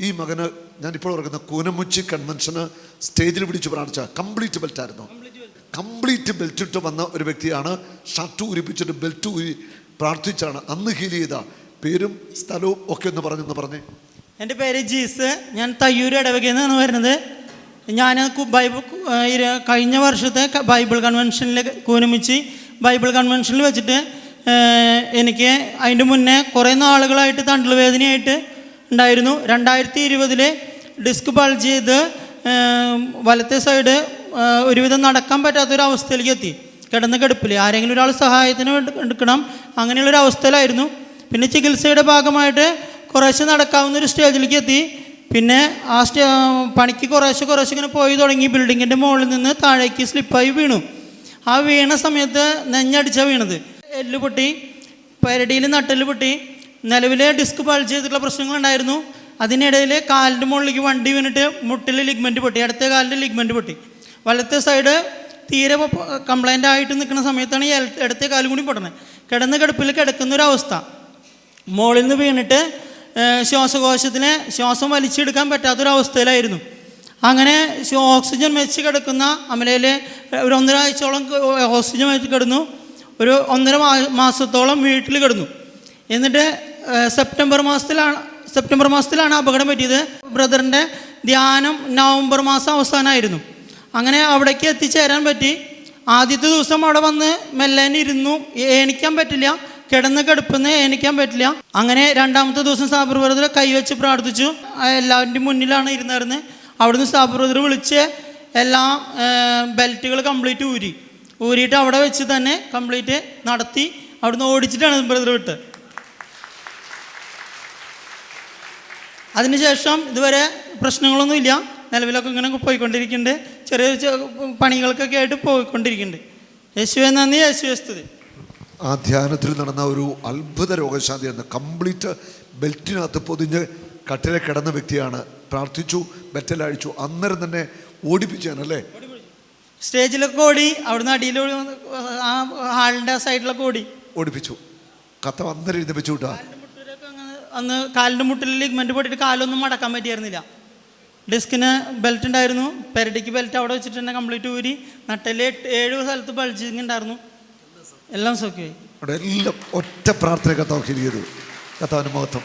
ഈ മകന് ഞാനിപ്പോൾ ഓർക്കുന്ന കൂനമുച്ചി കൺവെൻഷന് സ്റ്റേജിൽ പിടിച്ച് പ്രാർത്ഥിച്ച കംപ്ലീറ്റ് ബെൽറ്റായിരുന്നു. കംപ്ലീറ്റ് ബെൽറ്റ് ഇട്ട് വന്ന ഒരു വ്യക്തിയാണ്. ഷർട്ട് ഉരിപ്പിച്ചിട്ട് ബെൽറ്റ് ഊരി പ്രാർത്ഥിച്ചാണ് അന്ന് ഹീൽ ചെയ്ത. പേരും സ്ഥലവും ഒക്കെ ഒന്ന് പറഞ്ഞേ. എൻ്റെ പേര് ജീസ്. ഞാൻ തയ്യൂർ ഇടവകയിൽ നിന്നാണ് വരുന്നത്. ഞാൻ കഴിഞ്ഞ വർഷത്തെ ബൈബിൾ കൺവെൻഷനിൽ കൂനമുച്ചി ബൈബിൾ കൺവെൻഷനിൽ വെച്ചിട്ട് എനിക്ക് അതിൻ്റെ മുന്നേ കുറേ നാളുകളായിട്ട് തണ്ടൽ വേദനയായിട്ട് ഉണ്ടായിരുന്നു. 2020 ഡിസ്ക് ബൾജ് ചെയ്ത് വലത്തെ സൈഡ് ഒരുവിധം നടക്കാൻ പറ്റാത്തൊരവസ്ഥയിലേക്ക് എത്തി. കിടന്ന് കിടപ്പിൽ ആരെങ്കിലും ഒരാൾ സഹായത്തിന് എടുക്കണം, അങ്ങനെയുള്ളൊരവസ്ഥയിലായിരുന്നു. പിന്നെ ചികിത്സയുടെ ഭാഗമായിട്ട് കുറേശ്ശെ നടക്കാവുന്നൊരു സ്റ്റേജിലേക്ക് എത്തി. പിന്നെ ആ പണിക്ക് കുറേശ്ശെ ഇങ്ങനെ പോയി തുടങ്ങി. ബിൽഡിങ്ങിൻ്റെ മുകളിൽ നിന്ന് താഴേക്ക് സ്ലിപ്പായി വീണു. ആ വീണ സമയത്ത് നെഞ്ഞടിച്ചാണ് വീണത്. എല്ല് പൊട്ടി, പെരടിയിൽ നട്ടെല്ല് പൊട്ടി. നിലവിൽ ഡിസ്ക് ബൾജ് ചെയ്തിട്ടുള്ള പ്രശ്നങ്ങളുണ്ടായിരുന്നു. അതിനിടയിൽ കാലിൻ്റെ മുകളിലേക്ക് വണ്ടി വീണിട്ട് മുട്ടിൽ ലിഗ്മെൻറ്റ് പൊട്ടി, ഇടത്തെ കാലിൻ്റെ ലിഗ്മെൻറ്റ് പൊട്ടി. വലത്തെ സൈഡ് തീരെ കംപ്ലൈൻ്റ് ആയിട്ട് നിൽക്കുന്ന സമയത്താണ് ഈ ഇടത്തെ കാലും കൂടി പൊട്ടണത്. കിടന്ന് കിടപ്പിൽ കിടക്കുന്നൊരവസ്ഥ. മുകളിൽ നിന്ന് വീണിട്ട് ശ്വാസകോശത്തിന് ശ്വാസം വലിച്ചെടുക്കാൻ പറ്റാത്തൊരവസ്ഥയിലായിരുന്നു. അങ്ങനെ ഓക്സിജൻ വെച്ച് കിടക്കുന്ന അമലയിൽ ഒരു 1.5 ആഴ്ചയോളം ഓക്സിജൻ വെച്ച് കിടന്നു. ഒരു 1.5 മാസത്തോളം വീട്ടിൽ കിടന്നു. എന്നിട്ട് സെപ്റ്റംബർ മാസത്തിലാണ് അപകടം പറ്റിയത്. ബ്രദറിൻ്റെ ധ്യാനം നവംബർ മാസം അവസാനമായിരുന്നു. അങ്ങനെ അവിടേക്ക് എത്തിച്ചേരാൻ പറ്റി. ആദ്യത്തെ ദിവസം അവിടെ വന്ന് മെല്ലേനെ ഇരുന്നു. എണിക്കാൻ പറ്റില്ല, കിടന്ന് കിടപ്പുന്ന് എണിക്കാൻ പറ്റില്ല. അങ്ങനെ രണ്ടാമത്തെ ദിവസം സാബർ ബ്രദർ കൈവച്ച് പ്രാർത്ഥിച്ചു. എല്ലാവരുടെയും മുന്നിലാണ് ഇരുന്നായിരുന്നത്. അവിടുന്ന് സാബർ ബ്രദർ വിളിച്ച് എല്ലാ ബെൽറ്റുകൾ കംപ്ലീറ്റ് ഊരിയിട്ട് അവിടെ വെച്ച് തന്നെ കംപ്ലീറ്റ് നടത്തി അവിടുന്ന് ഓടിച്ചിട്ടാണ് ബ്രദർ വിട്ട്. അതിനുശേഷം ഇതുവരെ പ്രശ്നങ്ങളൊന്നുമില്ല. നിലവിലൊക്കെ ഇങ്ങനെ പോയിക്കൊണ്ടിരിക്കുന്നുണ്ട്. ചെറിയ പണികൾക്കൊക്കെ ആയിട്ട് പോയിക്കൊണ്ടിരിക്കുന്നുണ്ട്. യേശുവേ നന്ദി, യേശുവേ സ്തുതി. ആ ധ്യാനത്തിൽ നടന്ന ഒരു അത്ഭുത രോഗശാന്തി എന്ന കംപ്ലീറ്റ് ബെൽറ്റിനകത്ത് പൊതിഞ്ഞ് കട്ടിലെ കിടന്ന വ്യക്തിയാണ്. പ്രാർത്ഥിച്ചു, ബെറ്റലഴിച്ചു, അന്നേരം തന്നെ ഓടിപ്പിച്ചാണല്ലേ. സ്റ്റേജിലൊക്കെ ഓടി, അവിടുന്ന് അടിയിൽ ആ ഹാളിൻ്റെ സൈഡിലൊക്കെ ഓടിപ്പിച്ചു. കഥ അന്നേരം എഴുതിപ്പിച്ചു വിട്ടാ. അന്ന് കാലിൻ്റെ മുട്ടിൽ ലിഗ്മെൻറ്റ് പൊട്ടിയിട്ട് കാലൊന്നും മടക്കാൻ പറ്റിയായിരുന്നില്ല. ഡിസ്കിന് ബെൽറ്റ് ഉണ്ടായിരുന്നു. പെരടിക്ക് ബെൽറ്റ് അവിടെ വെച്ചിട്ട് തന്നെ കംപ്ലീറ്റ് ഊരി. നട്ടല് 7 സ്ഥലത്ത് ബൾജിങ് ഉണ്ടായിരുന്നു. എല്ലാം സൗഖ്യമായി. എല്ലാം ഒറ്റ പ്രാർത്ഥന കഥാവ് ചെയ്തു. കഥാവിന് മഹത്വം.